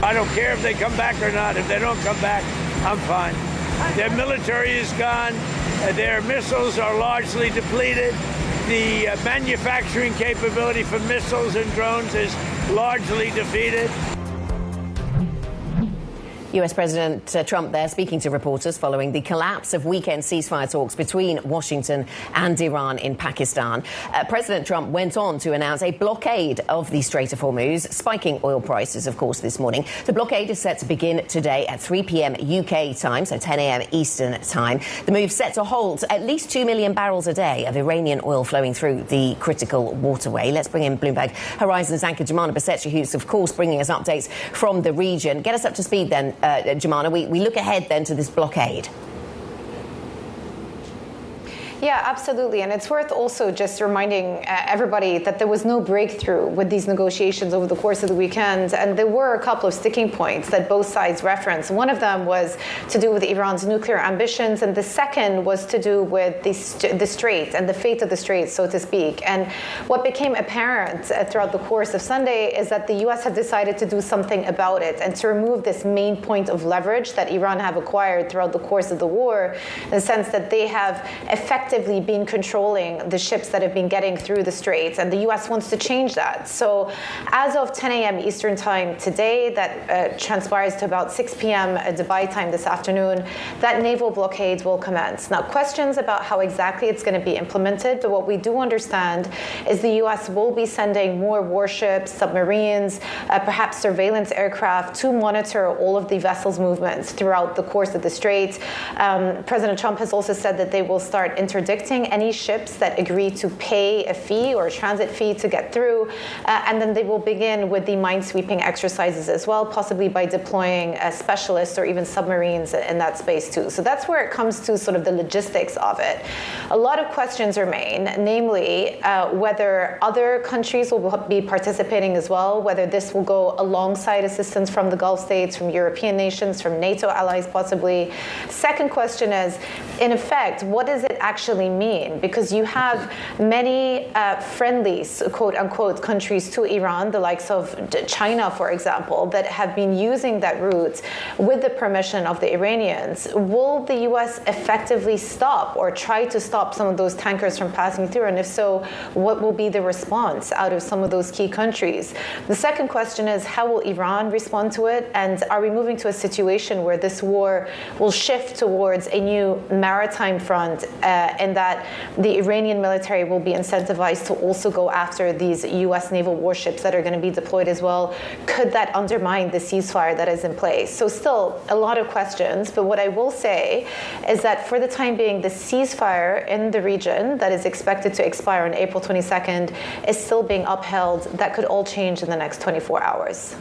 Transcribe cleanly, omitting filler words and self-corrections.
I don't care if they come back or not. If they don't come back, I'm fine. Their military is gone. Their missiles are largely depleted. The manufacturing capability for missiles and drones is largely defeated. US President Trump there speaking to reporters following the collapse of weekend ceasefire talks between Washington and Iran in Pakistan. President Trump went on to announce a blockade of the Strait of Hormuz, spiking oil prices, of course, this morning. The blockade is set to begin today at 3 p.m. UK time, so 10 a.m. Eastern time. The move set to halt at least 2 million barrels a day of Iranian oil flowing through the critical waterway. Let's bring in Bloomberg Horizons anchor Joumanna Bercetche, who's, of course, bringing us updates from the region. Get us up to speed then, Joumanna. We look ahead then to this blockade. Yeah, absolutely. And it's worth also just reminding everybody that there was no breakthrough with these negotiations over the course of the weekend. And there were a couple of sticking points that both sides referenced. One of them was to do with Iran's nuclear ambitions. And the second was to do with the Strait and the fate of the Strait, so to speak. And what became apparent throughout the course of Sunday is that the U.S. have decided to do something about it and to remove this main point of leverage that Iran have acquired throughout the course of the war, in the sense that they have effectively been controlling the ships that have been getting through the Straits, and the U.S. wants to change that. So as of 10 a.m. Eastern time today, that transpires to about 6 p.m. Dubai time this afternoon, that naval blockade will commence. Now, questions about how exactly it's going to be implemented, but what we do understand is the U.S. will be sending more warships, submarines, perhaps surveillance aircraft to monitor all of the vessels' movements throughout the course of the Straits. President Trump has also said that they will start interdicting any ships that agree to pay a fee or a transit fee to get through. And then they will begin with the minesweeping exercises as well, possibly by deploying specialists or even submarines in that space too. So that's where it comes to sort of the logistics of it. A lot of questions remain, namely whether other countries will be participating as well, whether this will go alongside assistance from the Gulf states, from European nations, from NATO allies possibly. Second question is, in effect, what does it actually mean? Because you have many friendly, quote unquote, countries to Iran, the likes of China, for example, that have been using that route with the permission of the Iranians. Will the U.S. effectively stop or try to stop some of those tankers from passing through? And if so, what will be the response out of some of those key countries? The second question is, how will Iran respond to it? And are we moving to a situation where this war will shift towards a new maritime front, and that the Iranian military will be incentivized to also go after these U.S. naval warships that are going to be deployed as well? Could that undermine the ceasefire that is in place? So still a lot of questions, but what I will say is that for the time being, the ceasefire in the region that is expected to expire on April 22nd is still being upheld. That could all change in the next 24 hours.